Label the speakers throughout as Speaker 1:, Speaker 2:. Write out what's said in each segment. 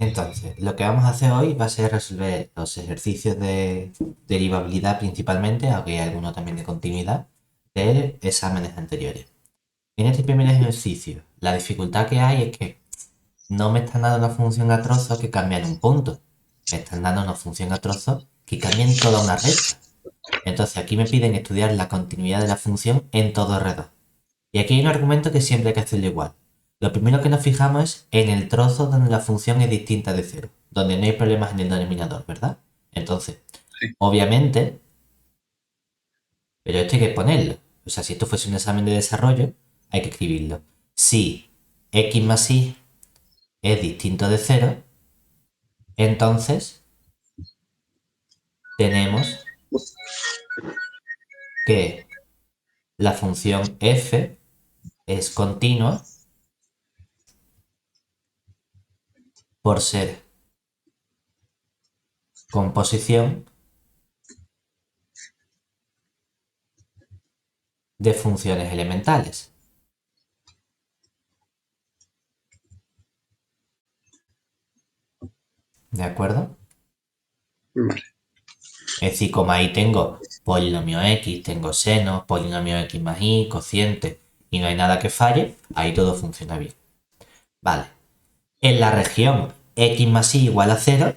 Speaker 1: Entonces, lo que vamos a hacer hoy va a ser resolver los ejercicios de derivabilidad principalmente, aunque hay algunos también de continuidad, de exámenes anteriores. En este primer ejercicio, la dificultad que hay es que no me están dando una función a trozos que cambian un punto. Me están dando una función a trozos que cambian toda una recta. Entonces aquí me piden estudiar la continuidad de la función en todo R2. Y aquí hay un argumento que siempre hay que hacerlo igual. Lo primero que nos fijamos es en el trozo donde la función es distinta de cero, donde no hay problemas en el denominador, ¿verdad? Entonces,
Speaker 2: Sí.
Speaker 1: obviamente, pero esto hay que ponerlo. O sea, si esto fuese un examen de desarrollo, hay que escribirlo. Si x más y es distinto de cero, entonces tenemos que la función f es continua por ser composición de funciones elementales. ¿De acuerdo?
Speaker 2: Vale.
Speaker 1: Es decir, como ahí tengo polinomio x, tengo seno, polinomio x más y, cociente, y no hay nada que falle, ahí todo funciona bien. Vale. En la región x más y igual a cero,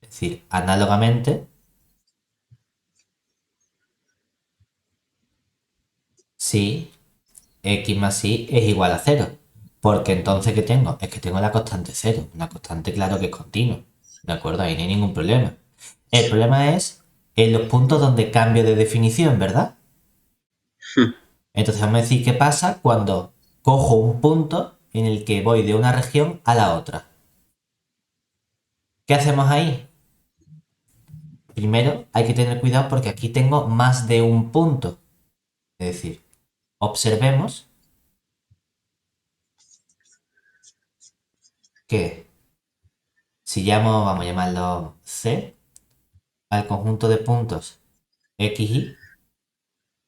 Speaker 1: es decir, análogamente, si x más y es igual a cero. Porque entonces, ¿qué tengo? Es que tengo la constante cero. Una constante, claro que es continua. ¿De acuerdo? Ahí no hay ningún problema. El problema es en los puntos donde cambio de definición, ¿verdad? Entonces vamos a decir qué pasa cuando cojo un punto en el que voy de una región a la otra. ¿Qué hacemos ahí? Primero hay que tener cuidado porque aquí tengo más de un punto. Es decir, observemos que si llamo, vamos a llamarlo C, al conjunto de puntos X y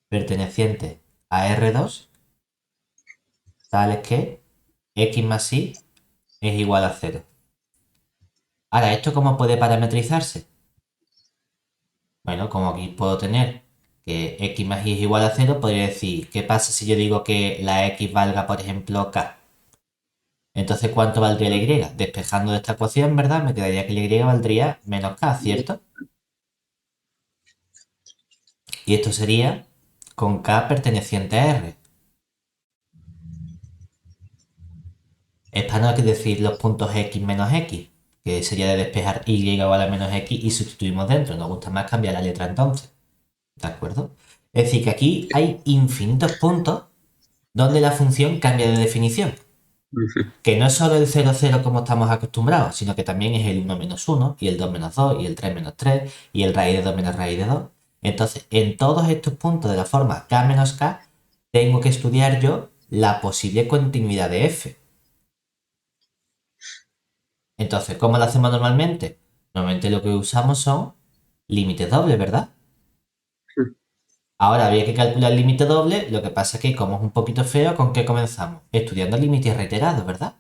Speaker 1: perteneciente a R2, tales que X más Y es igual a cero. Ahora, ¿esto cómo puede parametrizarse? Bueno, como aquí puedo tener que x más y es igual a cero, podría decir, ¿qué pasa si yo digo que la x valga, por ejemplo, k? Entonces, ¿cuánto valdría la y? Despejando de esta ecuación, ¿verdad? Me quedaría que la y valdría menos k, ¿cierto? Y esto sería con k perteneciente a R. Es para no decir los puntos x menos x, que sería de despejar y igual a menos x y sustituimos dentro. Nos gusta más cambiar la letra entonces. ¿De acuerdo? Es decir, que aquí hay infinitos puntos donde la función cambia de definición. Que no es solo el 0, 0 como estamos acostumbrados, sino que también es el 1 menos 1, y el 2 menos 2, y el 3 menos 3, y el raíz de 2 menos raíz de 2. Entonces, en todos estos puntos de la forma k menos k, tengo que estudiar yo la posible continuidad de f. Entonces, ¿cómo lo hacemos normalmente? Normalmente lo que usamos son límites dobles, ¿verdad? Ahora había que calcular el límite doble, lo que pasa es que como es un poquito feo, ¿con qué comenzamos? Estudiando límites reiterados, ¿verdad?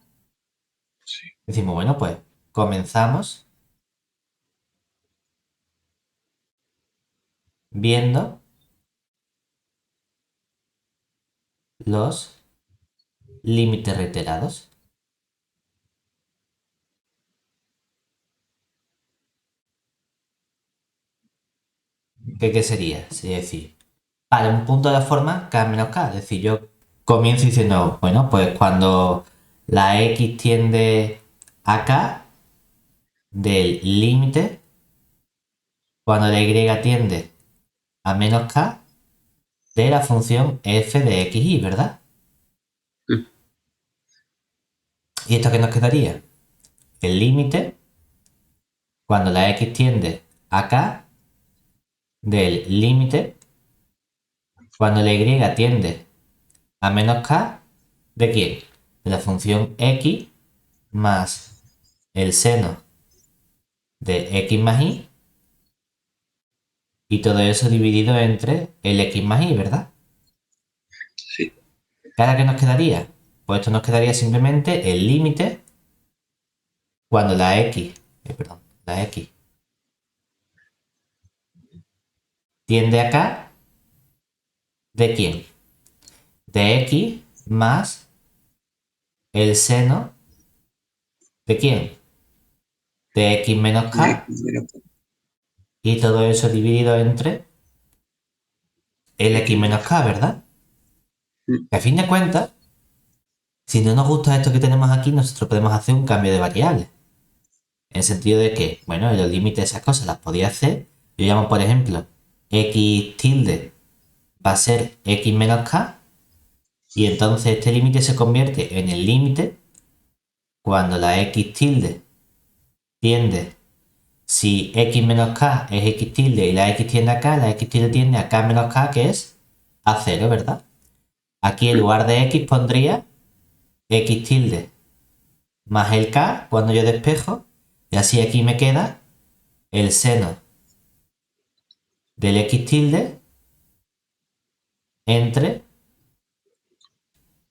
Speaker 2: Sí.
Speaker 1: Decimos, bueno, pues comenzamos viendo los límites reiterados. ¿Qué sería? Sería decir, para un punto de la forma k menos k. Es decir, yo comienzo diciendo, bueno, pues cuando la x tiende a k del límite, cuando la y tiende a menos k de la función f de x y, ¿verdad? ¿Y esto qué nos quedaría? El límite, cuando la x tiende a k del límite, cuando la y tiende a menos k, ¿de quién? De la función x más el seno de x más y, y todo eso dividido entre el x más y, ¿verdad?
Speaker 2: Sí.
Speaker 1: ¿Cada qué nos quedaría? Pues esto nos quedaría simplemente el límite cuando la X tiende acá, ¿de quién? De X más el seno, ¿de quién? De X menos
Speaker 2: de
Speaker 1: K,
Speaker 2: X menos
Speaker 1: y todo eso dividido entre el X
Speaker 2: X
Speaker 1: menos
Speaker 2: menos
Speaker 1: K, ¿verdad?
Speaker 2: Mm,
Speaker 1: Que a fin de cuentas, si no nos gusta esto que tenemos aquí, nosotros podemos hacer un cambio de variable. En el sentido de que, bueno, en los límites esas cosas las podía hacer. Yo llamo, por ejemplo, X tilde va a ser X menos K, y entonces este límite se convierte en el límite cuando la X tilde tiende, si X menos K es X tilde y la X tiende a K, la X tilde tiende a K menos K, que es a 0, ¿verdad? Aquí en
Speaker 2: mm,
Speaker 1: lugar de X pondría X tilde más el K cuando yo despejo, y así aquí me queda el seno del X tilde entre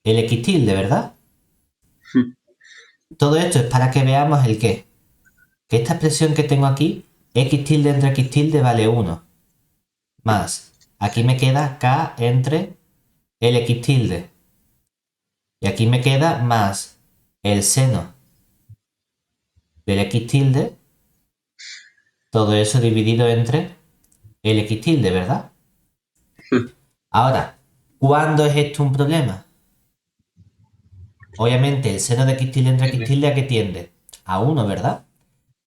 Speaker 1: el X tilde, ¿verdad?
Speaker 2: mm.
Speaker 1: Todo esto es para que veamos el qué. Que esta expresión que tengo aquí, X tilde entre X tilde vale 1. Más, aquí me queda K entre el X tilde. Y aquí me queda más el seno del X tilde, todo eso dividido entre el X tilde, ¿verdad? Ahora, ¿cuándo es esto un problema? Obviamente el seno de X tilde entre X tilde, ¿a qué tiende? A 1, ¿verdad?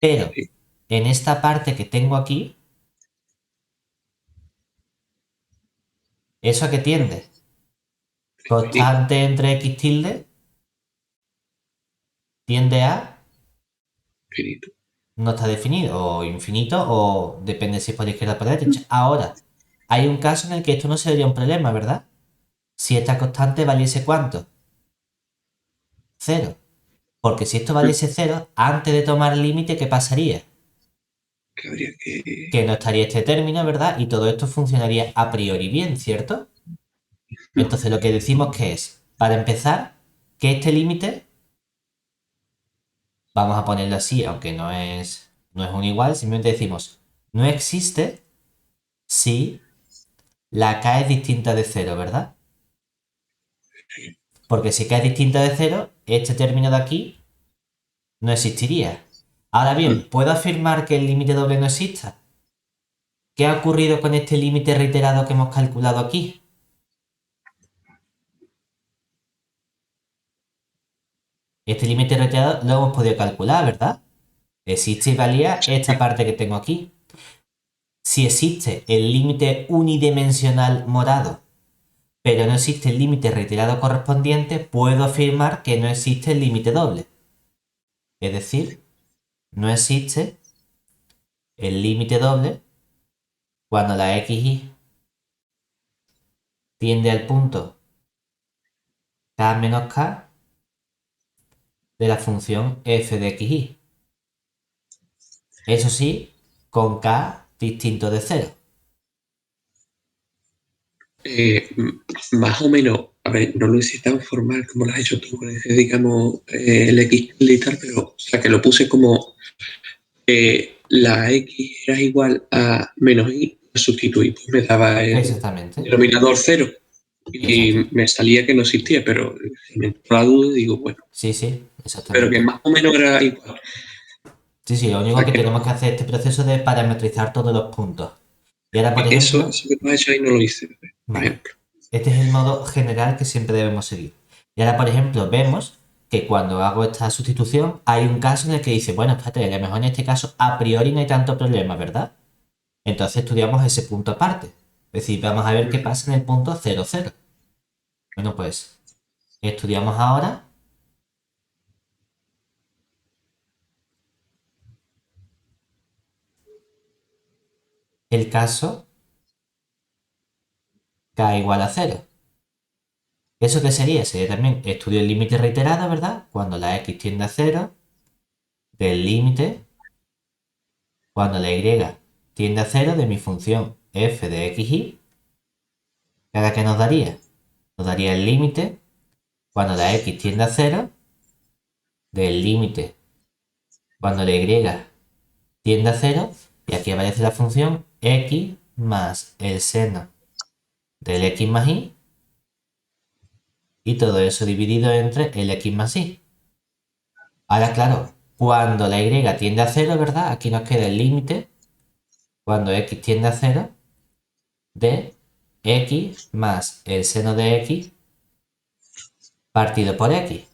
Speaker 1: Pero
Speaker 2: Sí,
Speaker 1: en esta parte que tengo aquí, ¿eso a qué tiende?
Speaker 2: infinito,
Speaker 1: Constante entre X tilde tiende a,
Speaker 2: infinito.
Speaker 1: no está definido, o infinito, o depende si es por la izquierda o por la derecha. Ahora, hay un caso en el que esto no sería un problema, ¿verdad? Si esta constante valiese ¿cuánto? Cero. Porque si esto
Speaker 2: Mm,
Speaker 1: valiese cero, antes de tomar el límite, ¿qué pasaría?
Speaker 2: Que habría que.
Speaker 1: Que no estaría este término, ¿verdad? Y todo esto funcionaría a priori bien, ¿cierto?
Speaker 2: Mm,
Speaker 1: Entonces lo que decimos que es, para empezar, que este límite, vamos a ponerlo así, aunque no es un igual, simplemente decimos, no existe si la k es distinta de cero, ¿verdad? Porque si k es distinta de cero, este término de aquí no existiría. Ahora bien,
Speaker 2: mm.
Speaker 1: ¿puedo afirmar que el límite doble no exista? ¿Qué ha ocurrido con este límite reiterado que hemos calculado aquí? Este límite reiterado lo hemos podido calcular, ¿verdad? Existe y valía esta parte que tengo aquí. Si existe el límite unidimensional morado, pero no existe el límite reiterado correspondiente, puedo afirmar que no existe el límite doble. Es decir, no existe el límite doble cuando la xy tiende al punto k menos k de la función f de xy. Eso sí, con k distinto de cero.
Speaker 2: Más o menos, a ver, no lo hice tan formal como lo has hecho tú con ese, digamos, el X y tal, pero, o sea, que lo puse como la X era igual a menos Y, sustituí, pues me daba el
Speaker 1: Exactamente,
Speaker 2: denominador cero
Speaker 1: exacto.
Speaker 2: y me salía que no existía, pero si me entró la duda, digo, bueno,
Speaker 1: Sí, sí,
Speaker 2: pero que
Speaker 1: exactamente.
Speaker 2: más o menos era igual.
Speaker 1: Sí, sí, lo
Speaker 2: O
Speaker 1: único
Speaker 2: sea,
Speaker 1: que
Speaker 2: que
Speaker 1: tenemos que hacer es este proceso de parametrizar todos los puntos. Y ahora, por ejemplo,
Speaker 2: eso que tú has hecho ahí no lo hice, por
Speaker 1: vale,
Speaker 2: ejemplo.
Speaker 1: este es el modo general que siempre debemos seguir. Y ahora, por ejemplo, vemos que cuando hago esta sustitución hay un caso en el que dice, bueno, espérate, a lo mejor en este caso a priori no hay tanto problema, ¿verdad? Entonces estudiamos ese punto aparte. Es decir, vamos a ver qué pasa en el punto 0, 0. Bueno, pues estudiamos ahora el caso k igual a 0. ¿Eso qué sería? Sería también estudio el límite reiterado, ¿verdad? Cuando la x tiende a 0 del límite cuando la y tiende a 0 de mi función f de xy. ¿Cada qué nos daría? Nos daría el límite cuando la x tiende a 0 del límite cuando la y tiende a 0, y aquí aparece la función x más el seno del x más y, y todo eso dividido entre el x más y. Ahora, claro, cuando la y tiende a 0, ¿verdad? Aquí nos queda el límite, cuando x tiende a 0, de x más el seno de x partido por x.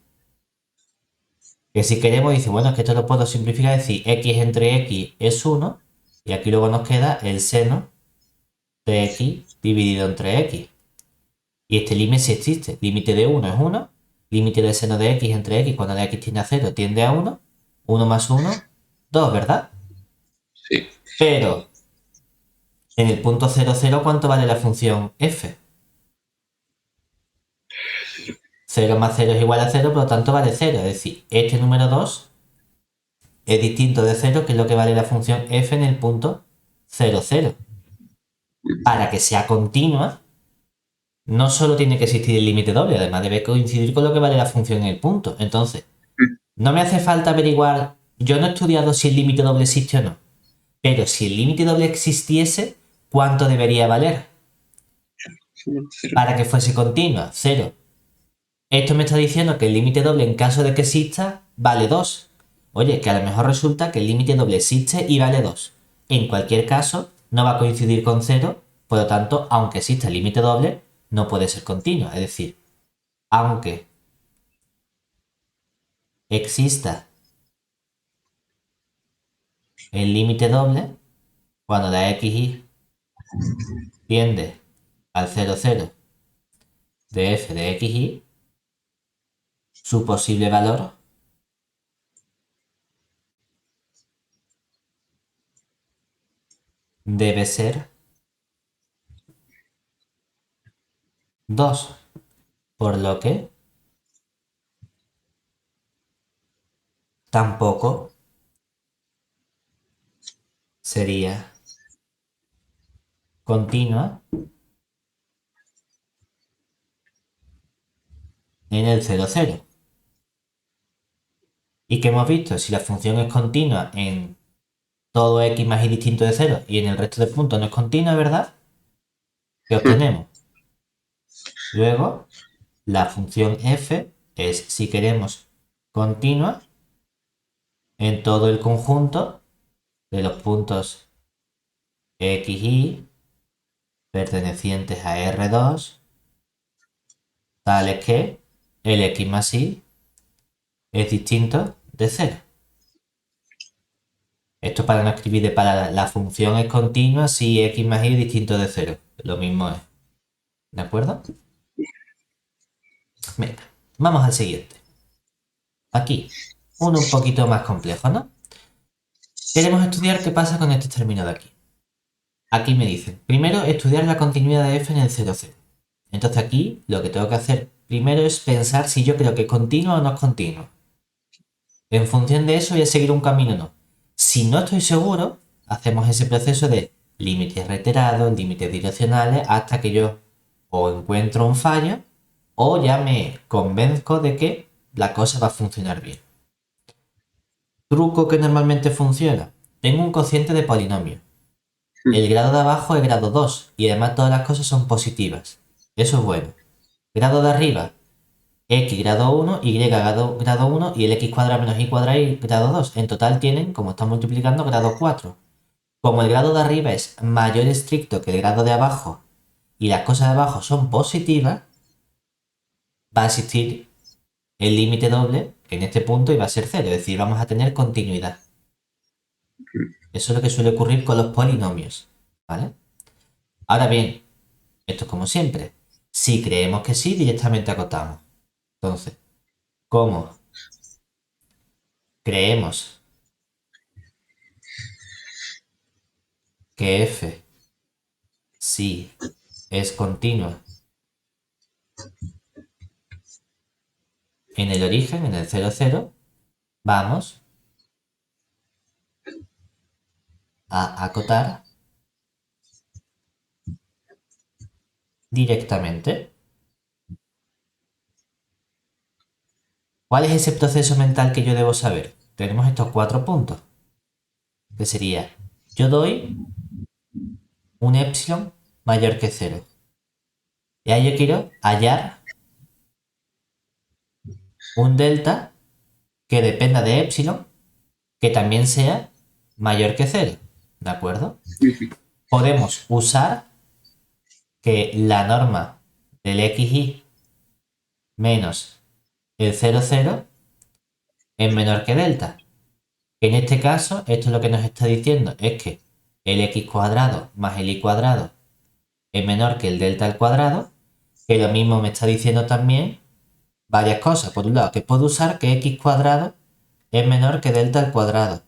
Speaker 1: Que si queremos, dice, bueno, es que esto lo puedo simplificar, decir x entre x es 1, y aquí luego nos queda el seno de x dividido entre x. Y este límite sí existe. Límite de 1 es 1, límite del seno de x entre x cuando la x tiende a 0 tiende a 1, 1 más 1, 2, ¿verdad?
Speaker 2: Sí.
Speaker 1: Pero en el punto 0, 0, ¿cuánto vale la función f? 0 más 0 es igual a 0, por lo tanto vale 0. Es decir, este número 2 es distinto de 0, que es lo que vale la función f en el punto 0, 0. Para que sea continua, no solo tiene que existir el límite doble, además debe coincidir con lo que vale la función en el punto. Entonces, no me hace falta averiguar, yo no he estudiado si el límite doble existe o no, pero si el límite doble existiese, ¿cuánto debería valer
Speaker 2: Cero.
Speaker 1: para que fuese continua? 0. Esto me está diciendo que el límite doble, en caso de que exista, vale 2. Oye, que a lo mejor resulta que el límite doble existe y vale 2. En cualquier caso, no va a coincidir con 0, por lo tanto, aunque exista el límite doble, no puede ser continua. Es decir, aunque exista el límite doble, cuando la xy tiende al 0, 0 de f de xy, su posible valor debe ser 2, por lo que tampoco sería continua en el 0, 0. ¿Y qué hemos visto? Si la función es continua en todo x más y distinto de 0 y en el resto de puntos no es continua, ¿verdad? ¿Qué obtenemos? Luego, la función f es, si queremos, continua en todo el conjunto de los puntos x, y pertenecientes a R2, tales que el x más y es distinto de 0. Esto para no escribir de para la función es continua si x más y es distinto de 0. Lo mismo es. ¿De acuerdo? Venga, vamos al siguiente. Aquí, uno un poquito más complejo, ¿no? Queremos estudiar qué pasa con este término de aquí. Aquí me dicen, primero estudiar la continuidad de f en el 0, 0. Entonces aquí lo que tengo que hacer primero es pensar si yo creo que es continua o no es continua. En función de eso voy a seguir un camino o no. Si no estoy seguro, hacemos ese proceso de límites reiterados, límites direccionales, hasta que yo o encuentro un fallo o ya me convenzco de que la cosa va a funcionar bien. Truco que normalmente funciona. Tengo un cociente de polinomio. El grado de abajo es grado 2 y además todas las cosas son positivas. Eso es bueno. Grado de arriba, x grado 1, y grado 1 y el x cuadrado menos y cuadrado y grado 2. En total tienen, como están multiplicando, grado 4. Como el grado de arriba es mayor estricto que el grado de abajo y las cosas de abajo son positivas, va a existir el límite doble en este punto y va a ser 0. Es decir, vamos a tener continuidad. Eso es lo que suele ocurrir con los polinomios. ¿Vale? Ahora bien, esto es como siempre. Si creemos que sí, directamente acotamos. Entonces, ¿cómo creemos que f sí es continua en el origen, en el 0, 0, vamos a acotar directamente? ¿Cuál es ese proceso mental que yo debo saber? tenemos estos 4 puntos. Que sería, yo doy un epsilon mayor que 0. Y ahí yo quiero hallar un delta que dependa de epsilon que también sea mayor que 0. ¿De acuerdo? Podemos usar que la norma del xy menos el 0, 0 es menor que delta. En este caso, esto lo que nos está diciendo es que el x cuadrado más el y cuadrado es menor que el delta al cuadrado, que lo mismo me está diciendo también varias cosas. Por un lado, que puedo usar que x cuadrado es menor que delta al cuadrado.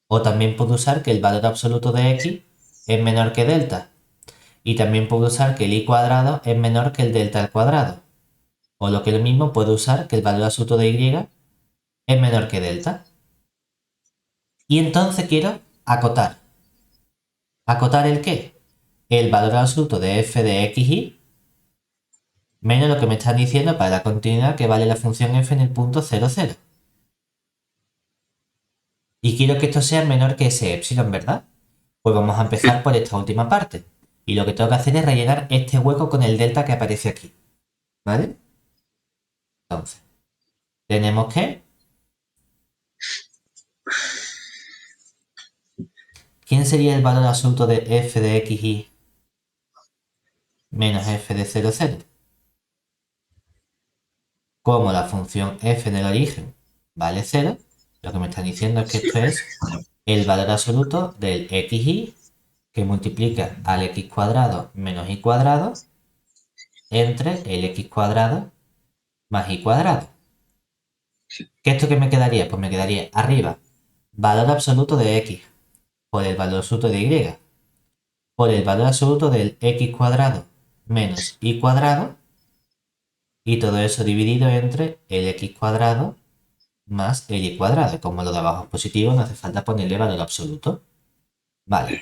Speaker 1: O también puedo usar que el valor absoluto de x es menor que delta. Y también puedo usar que el y cuadrado es menor que el delta al cuadrado. O lo que es lo mismo, puedo usar que el valor absoluto de y es menor que delta. Y entonces quiero acotar. ¿Acotar el qué? El valor absoluto de f de xy menos lo que me están diciendo para la continuidad que vale la función f en el punto 0, 0. Y quiero que esto sea menor que ese epsilon, ¿verdad? Pues vamos a empezar por esta última parte. Y lo que tengo que hacer es rellenar este hueco con el delta que aparece aquí. ¿Vale? Entonces, tenemos que... ¿Quién sería el valor absoluto de f de xy menos f de 0, 0? Como la función f en el origen vale 0, lo que me están diciendo es que esto es el valor absoluto del xy que multiplica al x cuadrado menos y cuadrado entre el x cuadrado más y cuadrado. ¿Qué esto que me quedaría? Pues me quedaría arriba valor absoluto de x por el valor absoluto de y por el valor absoluto del x cuadrado menos y cuadrado y todo eso dividido entre el x cuadrado más el y cuadrado. Y como lo de abajo es positivo, no hace falta ponerle valor absoluto. Vale.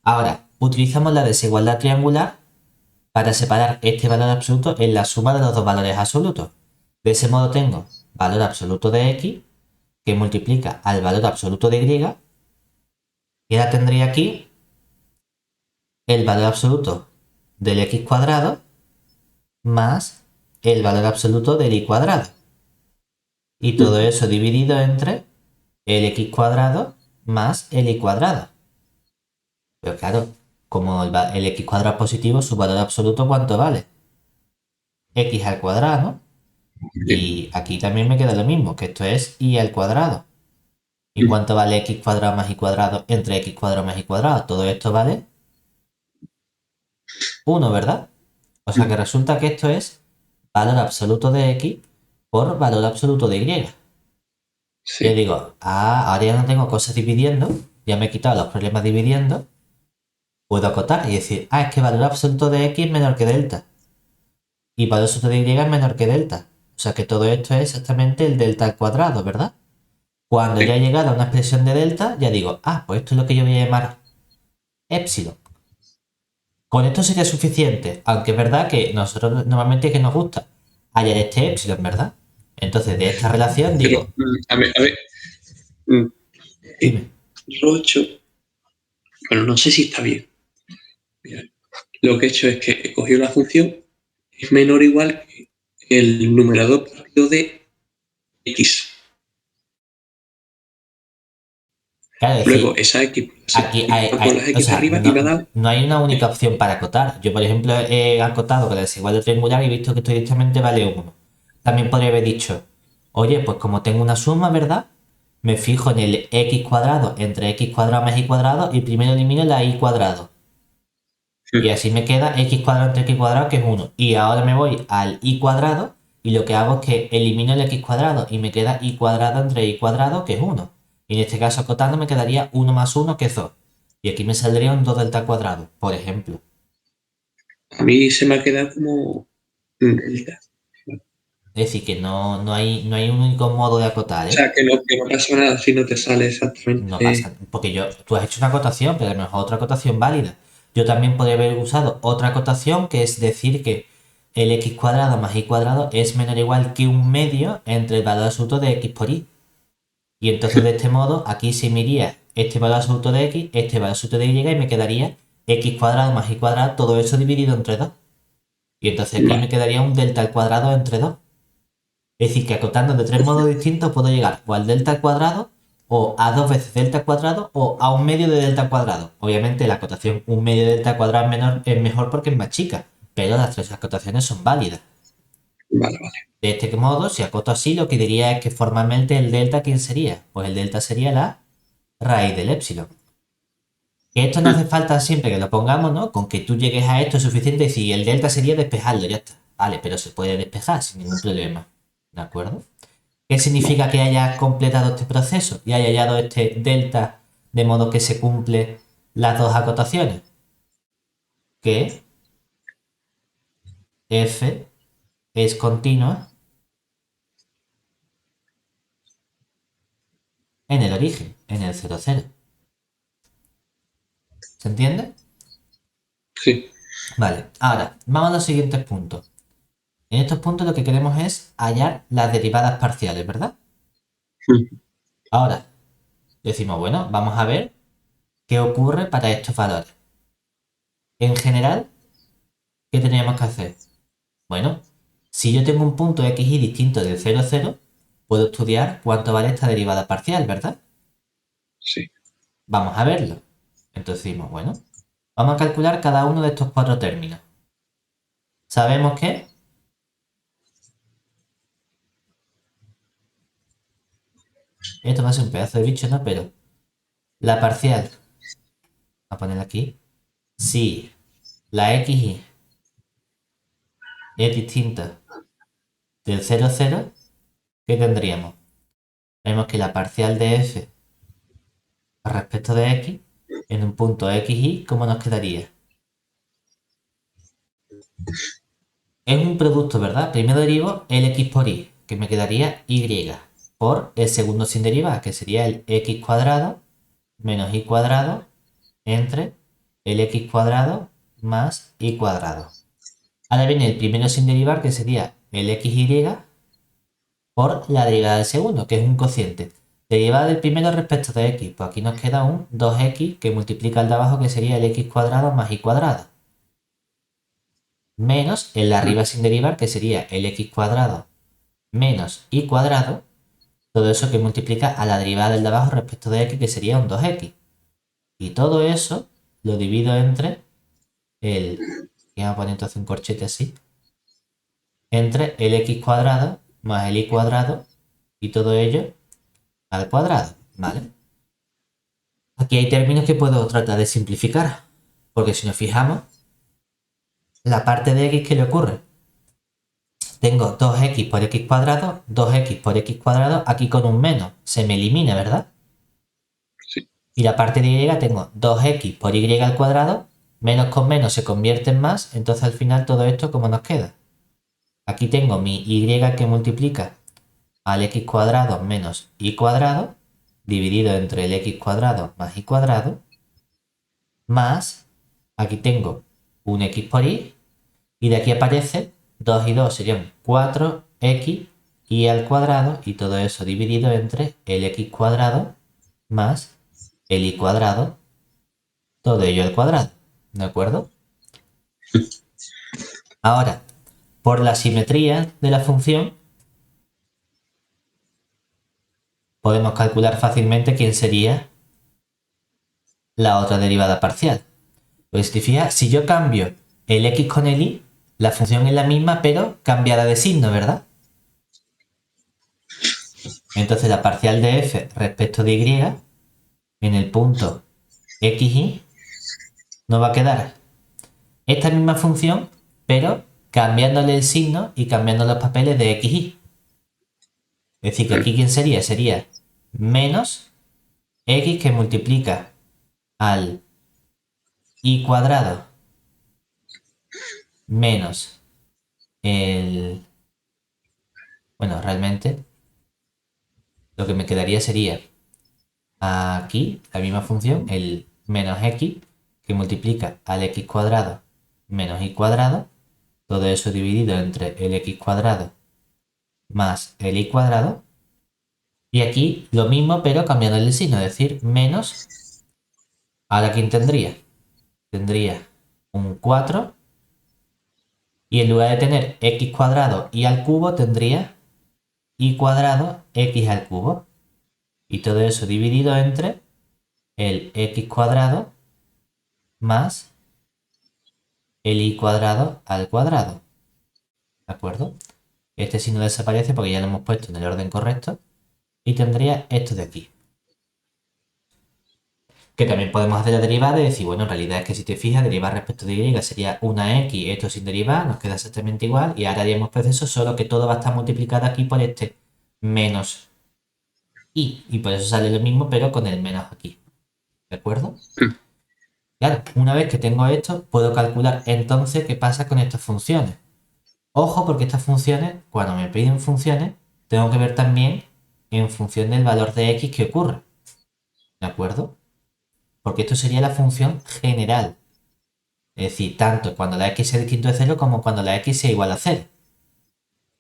Speaker 1: Ahora, utilizamos la desigualdad triangular para separar este valor absoluto en la suma de los dos valores absolutos. De ese modo tengo valor absoluto de x que multiplica al valor absoluto de y. Y ahora tendría aquí el valor absoluto del x cuadrado más el valor absoluto del y cuadrado. Y todo eso dividido entre el x cuadrado más el y cuadrado. Pero claro, como el x cuadrado es positivo, su valor absoluto ¿cuánto vale? X al cuadrado, ¿no? Y aquí también me queda lo mismo, que esto es y al cuadrado. ¿Y cuánto vale x cuadrado más y cuadrado entre x cuadrado más y cuadrado? Todo esto vale 1, ¿verdad? O sea que resulta que esto es valor absoluto de x por valor absoluto de y.
Speaker 2: Sí.
Speaker 1: Yo digo, ahora ya no tengo cosas dividiendo, ya me he quitado los problemas dividiendo, puedo acotar y decir, es que valor absoluto de x es menor que delta. Y valor absoluto de y es menor que delta. O sea que todo esto es exactamente el delta al cuadrado, ¿verdad? Cuando ya he llegado a una expresión de delta, ya digo, pues esto es lo que yo voy a llamar epsilon. Con esto sería suficiente, aunque es verdad que nosotros normalmente es que nos gusta hallar este epsilon, ¿verdad? Entonces de esta relación digo,
Speaker 2: Pero, a ver,
Speaker 1: dime,
Speaker 2: Rocho, bueno, no sé si está bien. Mira, lo que he hecho es que he cogido la función es menor o igual que el numerador propio de x.
Speaker 1: claro, es
Speaker 2: Luego
Speaker 1: decir,
Speaker 2: esa x
Speaker 1: aquí
Speaker 2: por las
Speaker 1: o
Speaker 2: x de
Speaker 1: sea,
Speaker 2: arriba y me ha dado.
Speaker 1: no hay una única opción para acotar. Yo, por ejemplo, he acotado con la desigualdad triangular y he visto que esto directamente vale 1. También podría haber dicho, oye, pues como tengo una suma, ¿verdad? Me fijo en el x cuadrado entre x cuadrado más y cuadrado y primero elimino la y cuadrado. Y así me queda x cuadrado entre x cuadrado, que es 1. Y ahora me voy al y cuadrado y lo que hago es que elimino el x cuadrado y me queda y cuadrado entre y cuadrado, que es 1. Y en este caso acotando me quedaría 1 más 1, que es 2. Y aquí me saldría un 2 delta al cuadrado, por ejemplo.
Speaker 2: A mí se me ha quedado como delta.
Speaker 1: Es decir, que no hay un único modo de acotar,
Speaker 2: O
Speaker 1: ¿eh?
Speaker 2: sea, que no pasa nada si no te sale
Speaker 1: No pasa,
Speaker 2: exactamente.
Speaker 1: porque tú has hecho una acotación, pero a lo mejor otra acotación válida. Yo también podría haber usado otra acotación, que es decir que el x cuadrado más y cuadrado es menor o igual que un medio entre el valor absoluto de x por y. Y entonces de este modo aquí se me iría este valor absoluto de x, este valor absoluto de y me quedaría x cuadrado más y cuadrado, todo eso dividido entre 2. Y entonces aquí me
Speaker 2: Vale,
Speaker 1: quedaría un delta al cuadrado entre 2. Es decir, que acotando de tres modos distintos puedo llegar o al delta al cuadrado, o a 2 veces delta al cuadrado, o a un medio de delta al cuadrado. Obviamente la acotación un medio de delta al cuadrado es mejor porque es más chica, pero las tres acotaciones son válidas.
Speaker 2: vale, vale.
Speaker 1: De este modo, si acoto así, lo que diría es que formalmente el delta, ¿quién sería? Pues el delta sería la raíz del épsilon. Que esto no hace falta siempre que lo pongamos, ¿no? Con que tú llegues a esto es suficiente. Si el delta sería despejarlo, ya está. Vale, pero se puede despejar sin ningún problema. ¿De acuerdo? ¿Qué
Speaker 2: Vale.
Speaker 1: significa que haya completado este proceso y haya hallado este delta de modo que se cumple las dos acotaciones? Que f es continua en el origen, en el 0, 0. ¿Se entiende?
Speaker 2: Sí.
Speaker 1: Vale, ahora vamos a los siguientes puntos. En estos puntos lo que queremos es hallar las derivadas parciales, ¿verdad? Ahora decimos, bueno, vamos a ver qué ocurre para estos valores. En general, ¿qué teníamos que hacer? Bueno, si yo tengo un punto x y distinto del 0, 0, puedo estudiar cuánto vale esta derivada parcial, ¿verdad?
Speaker 2: Sí.
Speaker 1: Vamos a verlo. Entonces decimos, bueno, vamos a calcular cada uno de estos cuatro términos. Sabemos que esto va a ser un pedazo de bicho, ¿no? Pero la parcial, a ponerla aquí, si la xy es distinta del 0, 0, ¿qué tendríamos? Vemos que la parcial de f respecto de x en un punto xy, ¿cómo nos quedaría? Es un producto, ¿verdad? Primero derivo el x por y, que me quedaría y, por el segundo sin derivar, que sería el x cuadrado menos y cuadrado entre el x cuadrado más y cuadrado. Ahora viene el primero sin derivar, que sería el xy por la derivada del segundo, que es un cociente. Derivada del primero respecto de x, pues aquí nos queda un 2x que multiplica el de abajo, que sería el x cuadrado más y cuadrado. Menos el de arriba sin derivar, que sería el x cuadrado menos y cuadrado. Todo eso que multiplica a la derivada del de abajo respecto de x, que sería un 2x. Y todo eso lo divido entre el... Vamos a poner entonces un corchete así. Entre el x cuadrado más el y cuadrado y todo ello al cuadrado, ¿vale? Aquí hay términos que puedo tratar de simplificar, porque si nos fijamos, la parte de x, ¿qué le ocurre? Tengo 2x por x cuadrado, 2x por x cuadrado, aquí con un menos, se me elimina, ¿verdad?
Speaker 2: Sí.
Speaker 1: Y la parte de y tengo 2x por y al cuadrado, menos con menos se convierte en más, entonces al final todo esto, ¿cómo nos queda? Aquí tengo mi y que multiplica al x cuadrado menos y cuadrado, dividido entre el x cuadrado más y cuadrado, más, aquí tengo un x por y, y de aquí aparece 2 y 2 serían 4x y al cuadrado, y todo eso dividido entre el x cuadrado más el y cuadrado, todo ello al cuadrado, ¿de acuerdo? Ahora, por la simetría de la función, podemos calcular fácilmente quién sería la otra derivada parcial. Pues si te fijas, si yo cambio el x con el y, la función es la misma, pero cambiará de signo, ¿verdad? Entonces la parcial de f respecto de y en el punto xy nos va a quedar esta misma función, pero cambiándole el signo y cambiando los papeles de xy. Es decir, que aquí quién sería? Sería menos x que multiplica al y cuadrado menos el... Bueno, realmente lo que me quedaría sería aquí la misma función, el menos x que multiplica al x cuadrado menos y cuadrado, todo eso dividido entre el x cuadrado más el y cuadrado, Y aquí lo mismo, pero cambiando el signo, es decir, menos. Ahora, ¿quién tendría? Tendría un 4 y en lugar de tener x cuadrado y al cubo tendría y cuadrado x al cubo. Y todo eso dividido entre el x cuadrado más el y cuadrado al cuadrado. ¿De acuerdo? Este signo desaparece porque ya lo hemos puesto en el orden correcto. Y tendría esto de aquí. Que también podemos hacer la derivada y decir, bueno, en realidad es que si te fijas, derivar respecto de y sería una x, esto sin derivar, nos queda exactamente igual. Y ahora haríamos proceso, solo que todo va a estar multiplicado aquí por este menos y. Y por eso sale lo mismo, pero con el menos aquí. ¿De acuerdo? Claro, una vez que tengo esto, puedo calcular entonces qué pasa con estas funciones. Ojo, porque estas funciones, cuando me piden funciones, tengo que ver también en función del valor de x que ocurre. ¿De acuerdo? Porque esto sería la función general. Es decir, tanto cuando la x sea distinto de 0 como cuando la x sea igual a 0.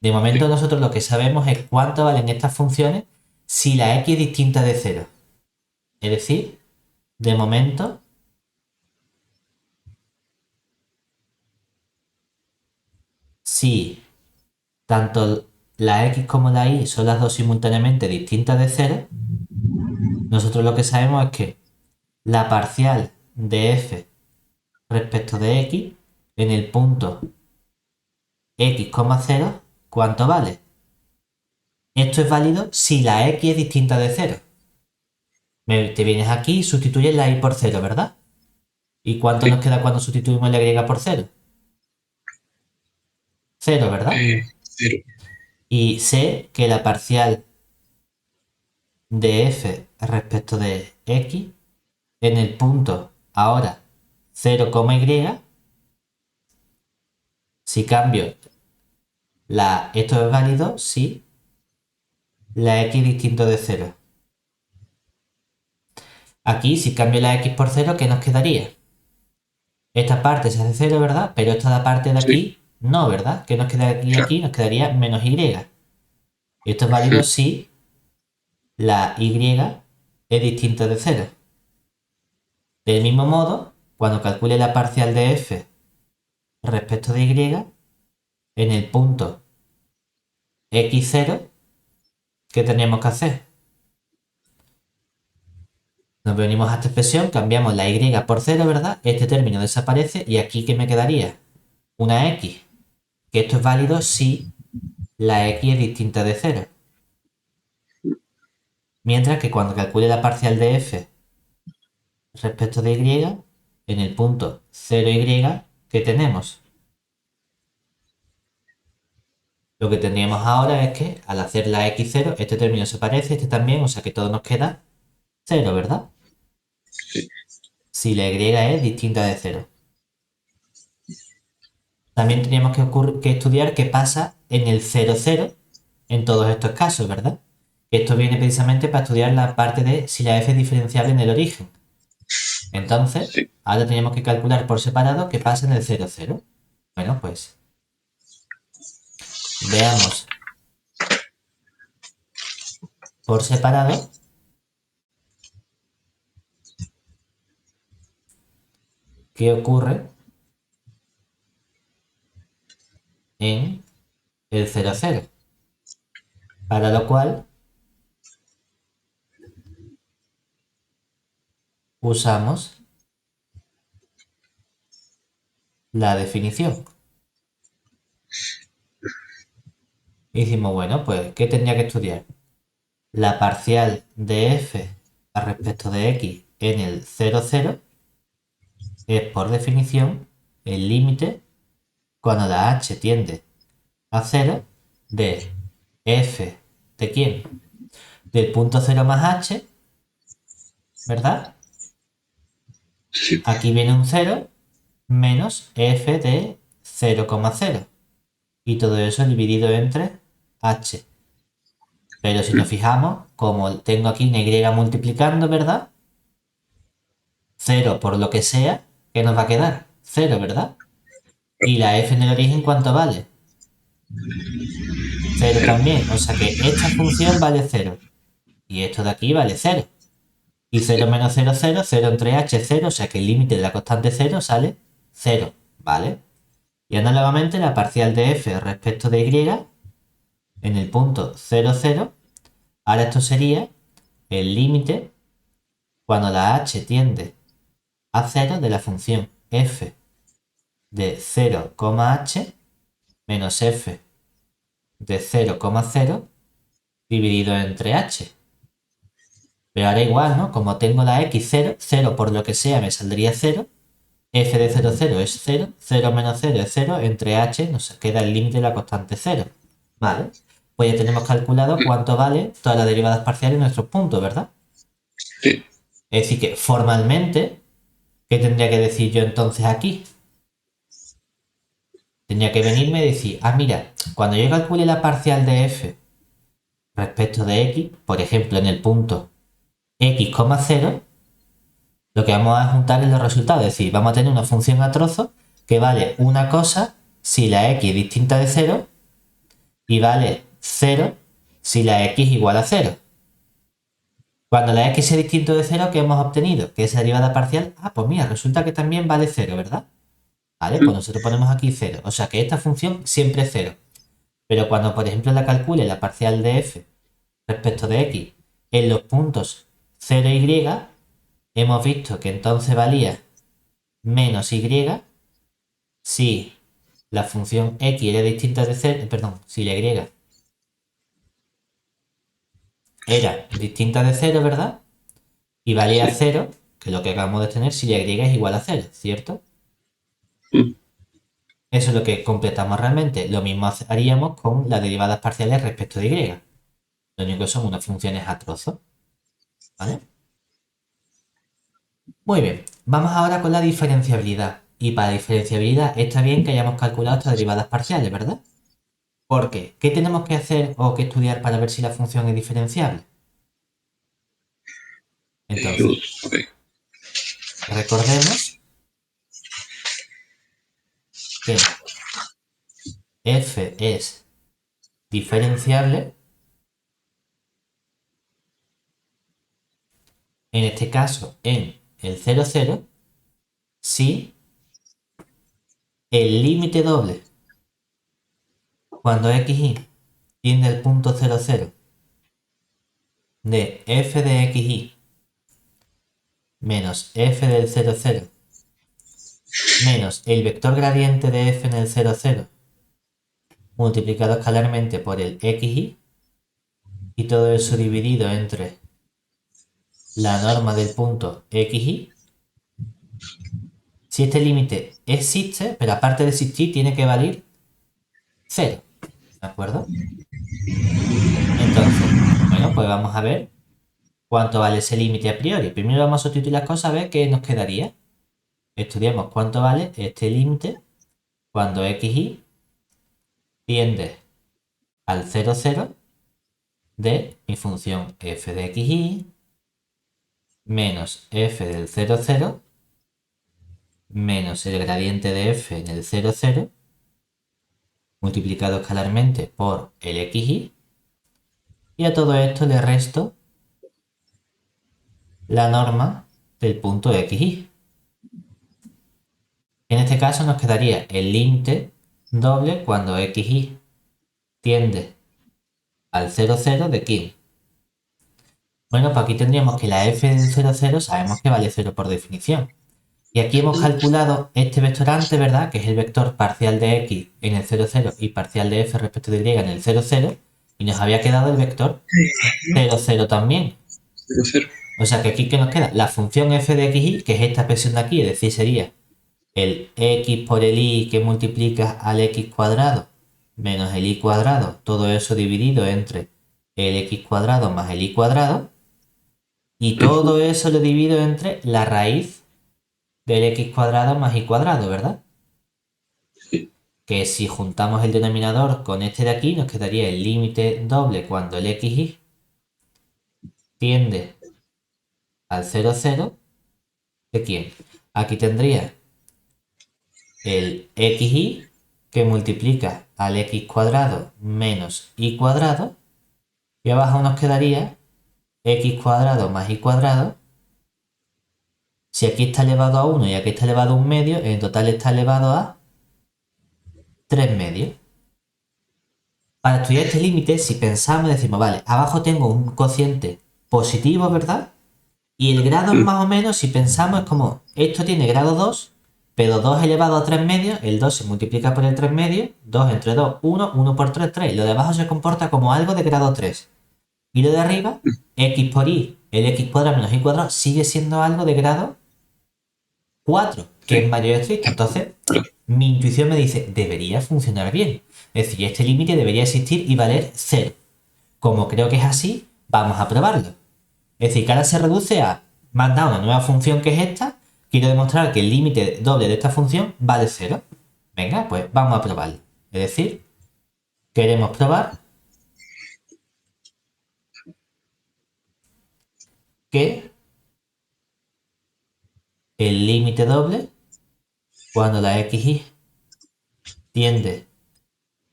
Speaker 1: De momento
Speaker 2: Sí.
Speaker 1: nosotros lo que sabemos es cuánto valen estas funciones si la x es distinta de 0. Es decir, de momento, si tanto la x como la y son las dos simultáneamente distintas de 0, nosotros lo que sabemos es que la parcial de f respecto de x en el punto x, 0, ¿cuánto vale? Esto es válido si la x es distinta de 0. Te vienes aquí y sustituyes la y por 0, ¿verdad? ¿Y cuánto nos
Speaker 2: Sí.
Speaker 1: queda cuando sustituimos la y por 0? 0, ¿verdad?
Speaker 2: 0.
Speaker 1: Y sé que la parcial de f respecto de x en el punto ahora 0, y, si cambio esto es válido si la x es distinto de 0. Aquí, si cambio la x por 0, ¿qué nos quedaría? Esta parte se hace 0, ¿verdad? Pero esta parte de
Speaker 2: Sí.
Speaker 1: aquí no, ¿verdad? ¿Qué nos queda aquí?
Speaker 2: Claro.
Speaker 1: Aquí nos quedaría menos y. Esto es válido si la y es distinta de 0. Del mismo modo, cuando calcule la parcial de f respecto de y, en el punto x0, ¿qué tenemos que hacer? Nos venimos a esta expresión, cambiamos la y por 0, ¿verdad? Este término desaparece y aquí ¿qué me quedaría? Una x, que esto es válido si la x es distinta de 0. Mientras que cuando calcule la parcial de f respecto de y, en el punto 0y, ¿qué tenemos? Lo que tendríamos ahora es que al hacer la x0, este término se parece, este también, o sea que todo nos queda 0, ¿verdad?
Speaker 2: Sí.
Speaker 1: Si la y es distinta de 0. También teníamos que estudiar qué pasa en el 0,0 en todos estos casos, ¿verdad? Esto viene precisamente para estudiar la parte de si la f es diferenciable en el origen. Entonces,
Speaker 2: Sí.
Speaker 1: ahora tenemos que calcular por separado qué pasa en el 0,0. Bueno, pues veamos por separado qué ocurre en el 0,0. Para lo cual usamos la definición. Y decimos, bueno, pues, ¿qué tendría que estudiar? La parcial de f a respecto de x en el 0,0 es, por definición, el límite cuando la h tiende a 0 de f de quién? Del punto 0 más h, ¿verdad?
Speaker 2: Sí.
Speaker 1: Aquí viene un 0 menos f de 0,0. Y todo eso dividido entre h. Pero si nos fijamos, como tengo aquí una y multiplicando, ¿verdad? 0 por lo que sea, ¿qué nos va a quedar? 0, ¿verdad? Y la f en el origen, ¿cuánto vale? 0
Speaker 2: 0.
Speaker 1: también. O sea que esta función vale 0. Y esto de aquí vale 0. Y 0 menos 0, 0, 0 entre h, 0, o sea que el límite de la constante 0 sale 0, ¿vale? Y análogamente la parcial de f respecto de y en el punto 0, 0, ahora esto sería el límite cuando la h tiende a 0 de la función f de 0, h menos f de 0, 0 dividido entre h. Pero ahora igual, ¿no? Como tengo la x 0, 0 por lo que sea me saldría 0, f de 0, 0 es 0, 0 menos 0 es 0, entre h nos queda el límite de la constante 0. ¿Vale? Pues ya tenemos calculado cuánto vale todas las derivadas parciales en nuestros puntos, ¿verdad?
Speaker 2: Sí.
Speaker 1: Es decir que formalmente, ¿qué tendría que decir yo entonces aquí? Tendría que venirme y decir, mira, cuando yo calcule la parcial de f respecto de x, por ejemplo en el punto x, 0, lo que vamos a juntar es los resultados. Es decir, vamos a tener una función a trozos que vale una cosa si la x es distinta de 0 y vale 0 si la x es igual a 0. Cuando la x es distinto de 0, ¿qué hemos obtenido? Que esa derivada parcial, pues mira, resulta que también vale 0, ¿verdad? Vale, pues nosotros ponemos aquí 0. O sea que esta función siempre es 0. Pero cuando, por ejemplo, la calcule la parcial de f respecto de x en los puntos 0 y, hemos visto que entonces valía menos y si la función x era distinta de 0, perdón, si la y era distinta de 0, ¿verdad? Y valía
Speaker 2: Sí.
Speaker 1: 0, que es lo que acabamos de tener si la y es igual a 0, ¿cierto?
Speaker 2: Mm.
Speaker 1: Eso es lo que completamos realmente. Lo mismo haríamos con las derivadas parciales respecto de y. Lo único que son unas funciones a trozos, ¿vale? Muy bien, vamos ahora con la diferenciabilidad. Y para diferenciabilidad está bien que hayamos calculado estas derivadas parciales, ¿verdad? ¿Por qué? ¿Qué tenemos que hacer o que estudiar para ver si la función es diferenciable? Entonces,
Speaker 2: Ok.
Speaker 1: recordemos que f es diferenciable, en este caso en el 0, 0, si el límite doble cuando xy tiende al punto 0, 0 de f de xy menos f del 0, 0 menos el vector gradiente de f en el 0, 0 multiplicado escalarmente por el xy y todo eso dividido entre la norma del punto xy. Si este límite existe, pero aparte de existir tiene que valer 0, ¿de acuerdo? Entonces, bueno, pues vamos a ver cuánto vale ese límite a priori. Primero vamos a sustituir las cosas a ver qué nos quedaría. Estudiamos cuánto vale este límite cuando xy tiende al 0, 0 de mi función f de xy menos f del 0, 0 menos el gradiente de f en el 0, 0 multiplicado escalarmente por el xy, y a todo esto le resto la norma del punto xy. En este caso nos quedaría el límite doble cuando xy tiende al 0, 0 de quién. Bueno, pues aquí tendríamos que la f del 0, 0 sabemos que vale 0 por definición. Y aquí hemos calculado este vectorante, ¿verdad? Que es el vector parcial de x en el 0, 0 y parcial de f respecto de y en el 0, 0. Y nos había quedado el vector 0, 0 también.
Speaker 2: 0, 0.
Speaker 1: O sea que aquí, ¿qué nos queda? La función f de xy, que es esta expresión de aquí, es decir, sería el x por el y que multiplica al x cuadrado menos el y cuadrado, todo eso dividido entre el x cuadrado más el y cuadrado, y todo eso lo divido entre la raíz del x cuadrado más y cuadrado, ¿verdad? Que si juntamos el denominador con este de aquí, nos quedaría el límite doble cuando el xy tiende al 0, 0, ¿de quién? Aquí tendría el xy que multiplica al x cuadrado menos y cuadrado, y abajo nos quedaría x cuadrado más y cuadrado. Si aquí está elevado a 1 y aquí está elevado a 1 medio, en total está elevado a 3 medios. Para estudiar este límite, si pensamos, decimos, vale, abajo tengo un cociente positivo, ¿verdad? Y el grado
Speaker 2: Mm,
Speaker 1: más o menos, si pensamos, es como, esto tiene grado 2, pero 2 elevado a 3 medios, el 2 se multiplica por el 3 medios, 2 entre 2, 1, 1 por 3, 3. Lo de abajo se comporta como algo de grado 3. Y lo de arriba, x por y, el x cuadrado menos y cuadrado, sigue siendo algo de grado 4, que es
Speaker 2: sí,
Speaker 1: mayor estricto. Entonces, mi intuición me dice, debería funcionar bien. Es decir, este límite debería existir y valer 0. Como creo que es así, vamos a probarlo. Es decir, que ahora se reduce a, me han dado una nueva función que es esta, quiero demostrar que el límite doble de esta función vale 0. Venga, pues vamos a probarlo. Es decir, queremos probar que el límite doble, cuando la xy tiende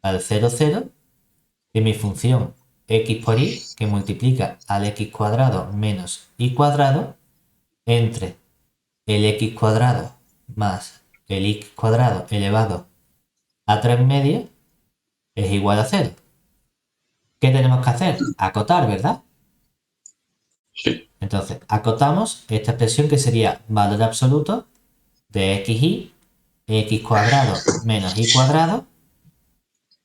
Speaker 1: al 0, 0, de mi función x por y, que multiplica al x cuadrado menos y cuadrado, entre el x cuadrado más el x cuadrado elevado a 3 medios, es igual a 0. ¿Qué tenemos que hacer? Acotar, ¿verdad?
Speaker 2: sí,
Speaker 1: Entonces, acotamos esta expresión que sería valor absoluto de xy, x cuadrado menos y cuadrado,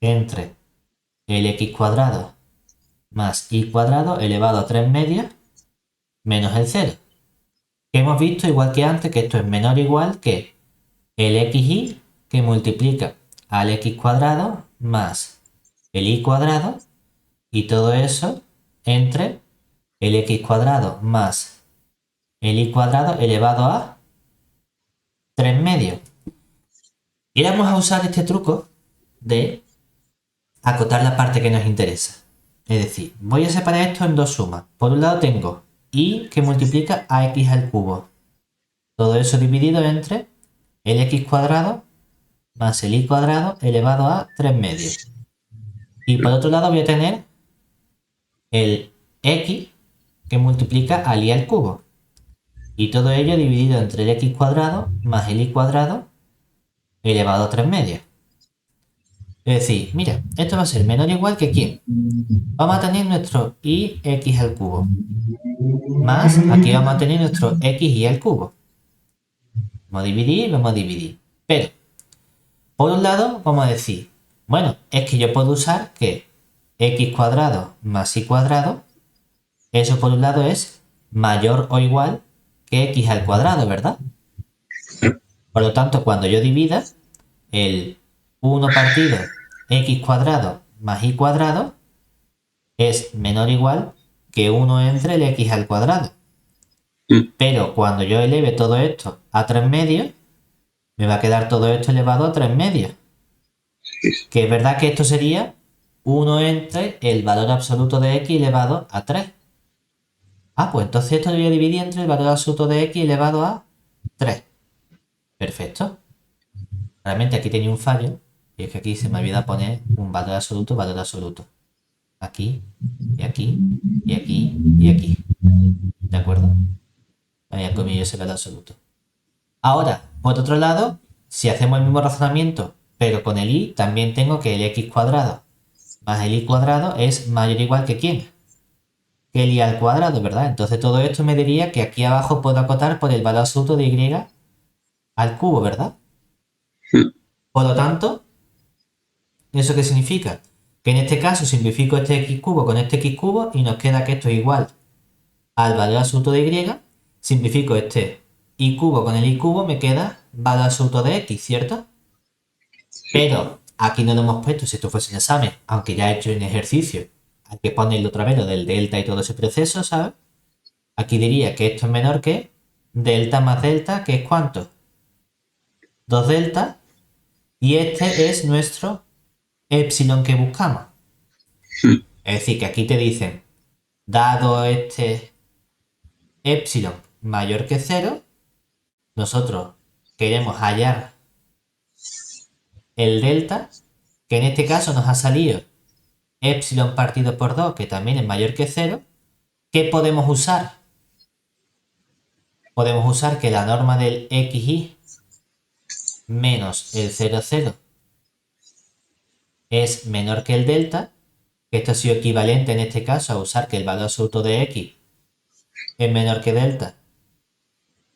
Speaker 1: entre el x cuadrado más y cuadrado elevado a 3 medios menos el 0. Que hemos visto, igual que antes, que esto es menor o igual que el xy que multiplica al x cuadrado más el y cuadrado, y todo eso entre el x cuadrado más el y cuadrado elevado a 3 medios. Y vamos a usar este truco de acotar la parte que nos interesa. Es decir, voy a separar esto en dos sumas. Por un lado tengo y que multiplica a x al cubo. Todo eso dividido entre el x cuadrado más el y cuadrado elevado a 3 medios. Y por otro lado voy a tener el x que multiplica al y al cubo. Y todo ello dividido entre el x cuadrado más el y cuadrado elevado a 3 medios. Es decir, mira, esto va a ser menor o igual que ¿quién? Vamos a tener nuestro y x al cubo. Más, aquí vamos a tener nuestro x y al cubo. Vamos a dividir, vamos a dividir. Pero, por un lado, vamos a decir, bueno, es que yo puedo usar que x cuadrado más y cuadrado, eso por un lado es mayor o igual que x al cuadrado, ¿verdad? Por lo tanto, cuando yo divida, el 1 partido x cuadrado más y cuadrado es menor o igual que 1 entre el x al cuadrado.
Speaker 2: mm,
Speaker 1: Pero cuando yo eleve todo esto a 3 medios, me va a quedar todo esto elevado a 3 medios.
Speaker 2: sí, sí,
Speaker 1: Que es verdad que esto sería 1 entre el valor absoluto de x elevado a 3. Ah, pues entonces esto lo voy a dividir entre el valor absoluto de x elevado a 3. Perfecto. Realmente aquí tenía un fallo, y es que aquí se me olvida poner un valor absoluto, valor absoluto. Aquí, y aquí, y aquí, y aquí. ¿De acuerdo? Ahí han comido ese valor absoluto. Ahora, por otro lado, si hacemos el mismo razonamiento, pero con el y, también tengo que el x cuadrado más el y cuadrado es mayor o igual que ¿quién? Que el y al cuadrado, ¿verdad? Entonces todo esto me diría que aquí abajo puedo acotar por el valor absoluto de y al cubo, ¿verdad?
Speaker 2: mm,
Speaker 1: Por lo tanto, ¿eso qué significa? Que en este caso simplifico este x cubo con este x cubo y nos queda que esto es igual al valor absoluto de y. Simplifico este y cubo con el y cubo, me queda valor absoluto de x, ¿cierto?
Speaker 2: sí,
Speaker 1: Pero aquí no lo hemos puesto si esto fuese un examen, aunque ya he hecho un ejercicio. Hay que ponerlo otra vez, lo del delta y todo ese proceso, ¿sabes? Aquí diría que esto es menor que delta más delta, que es ¿cuánto? 2 delta. Y este es nuestro epsilon que buscamos.
Speaker 2: mm,
Speaker 1: Es decir, que aquí te dicen, dado este epsilon mayor que 0, nosotros queremos hallar el delta, que en este caso nos ha salido epsilon partido por 2, que también es mayor que 0, ¿Qué podemos usar? Podemos usar que la norma del xy menos el 0,0 es menor que el delta, que esto ha sido equivalente en este caso a usar que el valor absoluto de x es menor que delta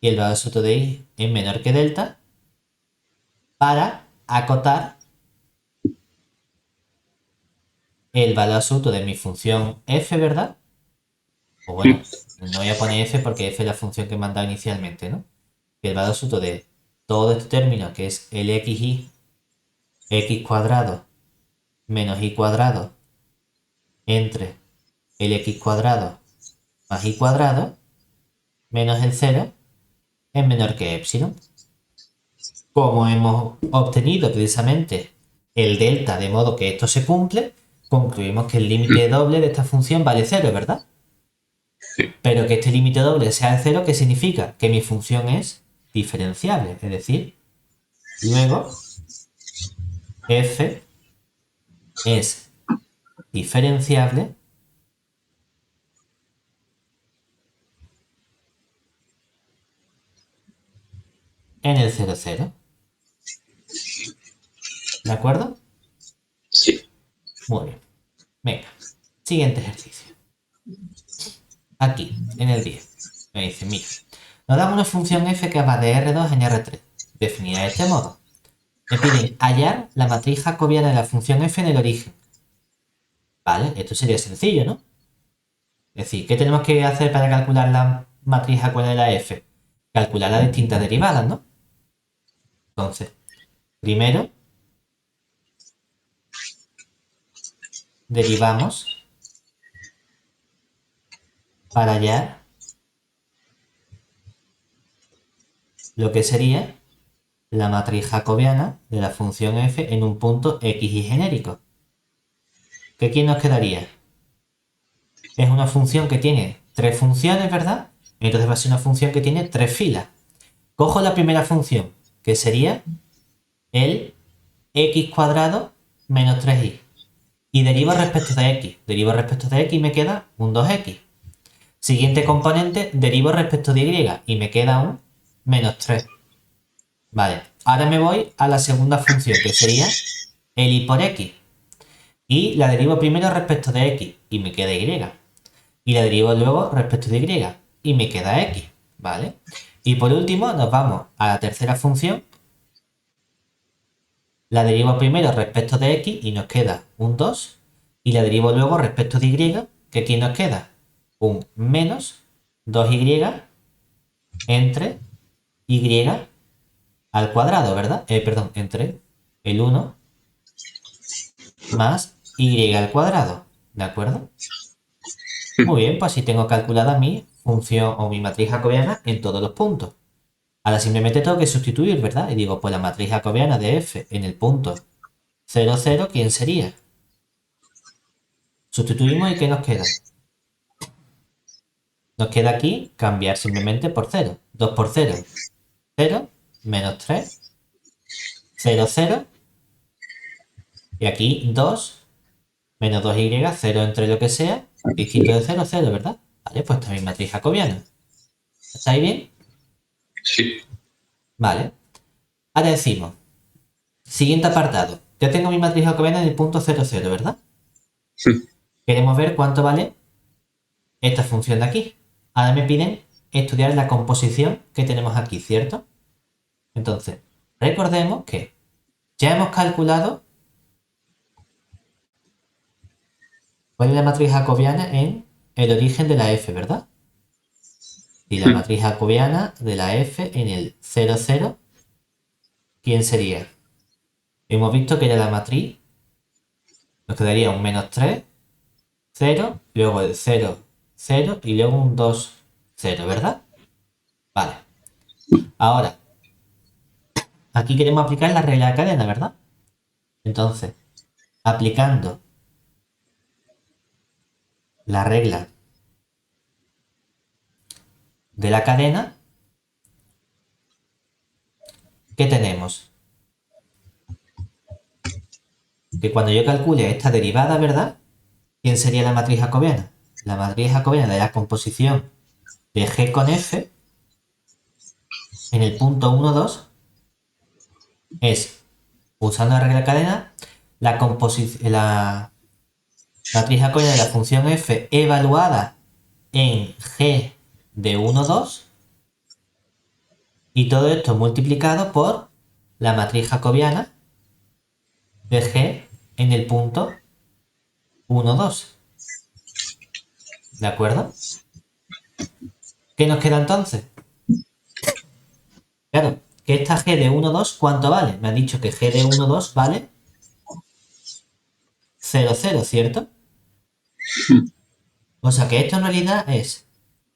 Speaker 1: y el valor absoluto de y es menor que delta, para acotar el valor absoluto de mi función f, ¿verdad? O bueno, no voy a poner f porque f es la función que he mandado inicialmente, ¿no? Que el valor absoluto de todo este término, que es el xy, x cuadrado menos y cuadrado entre el x cuadrado más y cuadrado menos el 0 es menor que epsilon. Como hemos obtenido precisamente el delta de modo que esto se cumple, concluimos que el límite doble de esta función vale 0, ¿verdad?
Speaker 2: Sí.
Speaker 1: Pero que este límite doble sea el 0, ¿qué significa? Que mi función es diferenciable, es decir, luego f es diferenciable en el 0,0. ¿De acuerdo?
Speaker 2: Sí.
Speaker 1: Muy bien. Venga, siguiente ejercicio. Aquí, en el 10, me dice, mira, nos da una función f que va de R2 en R3, definida de este modo. Me piden hallar la matriz jacobiana de la función f en el origen. Vale, esto sería sencillo, ¿no? Es decir, ¿qué tenemos que hacer para calcular la matriz jacobiana de la f? Calcular las distintas derivadas, ¿no? Entonces, primero derivamos para hallar lo que sería la matriz jacobiana de la función f en un punto x y genérico. ¿Qué aquí nos quedaría? Es una función que tiene tres funciones, ¿verdad? Entonces va a ser una función que tiene tres filas. Cojo la primera función, que sería el x cuadrado menos 3y. Y derivo respecto de x. Derivo respecto de x y me queda un 2x. Siguiente componente, derivo respecto de y y me queda un menos 3. Vale, ahora me voy a la segunda función, que sería el y por x. Y la derivo primero respecto de x y me queda y. Y la derivo luego respecto de y me queda x, ¿vale? Y por último nos vamos a la tercera función. La derivo primero respecto de x y nos queda un 2. Y la derivo luego respecto de y, que aquí nos queda un menos 2y entre y al cuadrado, ¿verdad? Perdón, entre el 1 más y al cuadrado, ¿de acuerdo? Muy bien, pues así tengo calculada mi función o mi matriz jacobiana en todos los puntos. Ahora simplemente tengo que sustituir, ¿verdad? Y digo, pues la matriz jacobiana de f en el punto 0, 0, ¿quién sería? Sustituimos y ¿qué nos queda? Nos queda aquí cambiar simplemente por 0. 2 por 0, 0, menos 3, 0, 0. Y aquí 2, menos 2y, 0 entre lo que sea, distinto de 0, 0, ¿verdad? Vale, pues esta es mi matriz jacobiana. ¿Estáis bien?
Speaker 2: Sí.
Speaker 1: Vale. Ahora decimos, siguiente apartado. Ya tengo mi matriz jacobiana en el punto 0, 0, ¿verdad? Queremos ver cuánto vale esta función de aquí. Ahora me piden estudiar la composición que tenemos aquí, ¿cierto? Entonces, recordemos que ya hemos calculado cuál es la matriz jacobiana en el origen de la f, ¿verdad? Y la matriz jacobiana de la f en el 0, 0, ¿quién sería? Hemos visto que era la matriz, nos quedaría un menos 3, 0, luego el 0, 0 y luego un 2, 0, ¿verdad? Vale. Ahora, aquí queremos aplicar la regla de cadena, ¿verdad? Entonces, aplicando la regla de la cadena, ¿qué tenemos? Que cuando yo calcule esta derivada, ¿verdad? ¿Quién sería la matriz jacobiana? la matriz jacobiana de la composición de G con F en el punto 1, 2 es, usando la regla de cadena, la matriz jacobiana de la función f evaluada en G de 1, 2 y todo esto multiplicado por la matriz jacobiana de G en el punto 1, 2. ¿De acuerdo? ¿Qué nos queda entonces? Claro, que esta G de 1, 2, ¿cuánto vale? Me han dicho que G de 1, 2 vale 0, 0, ¿cierto? O sea que esto en realidad es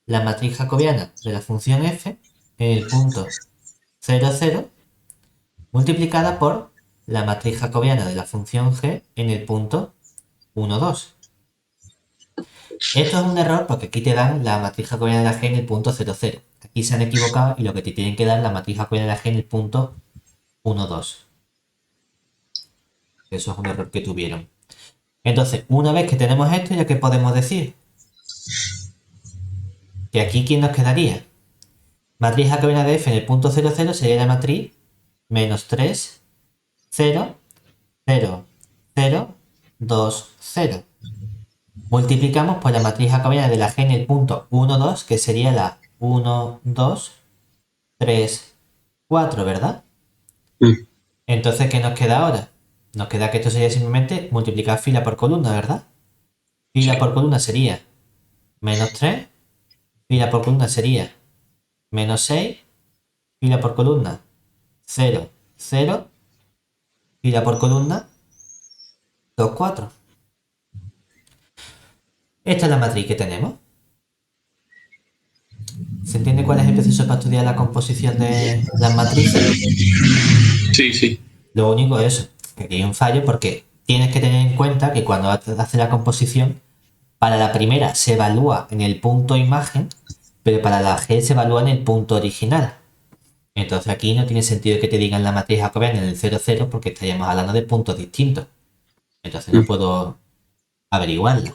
Speaker 1: la matriz jacobiana de la función f en el punto 0, 0 multiplicada por la matriz jacobiana de la función g en el punto 1, 2. Esto es un error porque aquí te dan la matriz jacobiana de la g en el punto 0, 0. Aquí se han equivocado y lo que te tienen que dar es la matriz jacobiana de la g en el punto 1, 2. Eso es un error que tuvieron. Entonces, una vez que tenemos esto, ¿ya qué podemos decir? Que aquí, ¿quién nos quedaría? Matriz jacobiana de f en el punto 0, 0 sería la matriz menos 3, 0, 0, 0, 2, 0. Multiplicamos por la matriz jacobiana de la g en el punto 1, 2, que sería la 1, 2, 3, 4, ¿verdad? Entonces, ¿qué nos queda ahora? Nos queda que esto sería simplemente multiplicar fila por columna, ¿verdad? Fila por columna sería menos 3, fila por columna sería menos 6, fila por columna 0, 0, fila por columna 2, 4. Esta es la matriz que tenemos. ¿Se entiende cuál es el proceso para estudiar la composición de las matrices?
Speaker 2: Sí, sí.
Speaker 1: Lo único es eso, que aquí hay un fallo porque tienes que tener en cuenta que cuando haces la composición, para la primera se evalúa en el punto imagen, pero para la G se evalúa en el punto original. Entonces aquí no tiene sentido que te digan la matriz jacobiana en el 0, 0 porque estaríamos hablando de puntos distintos. Entonces no puedo averiguarla.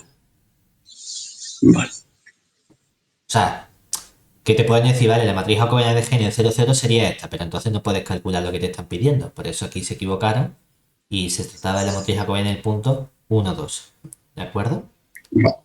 Speaker 2: Vale.
Speaker 1: O sea, que te pueden decir, vale, la matriz jacobiana de G en el 0, 0 sería esta, pero entonces no puedes calcular lo que te están pidiendo. Por eso aquí se equivocaron y se trataba de la matriz jacobiana en el punto 1, 2. ¿De acuerdo?
Speaker 2: Vale.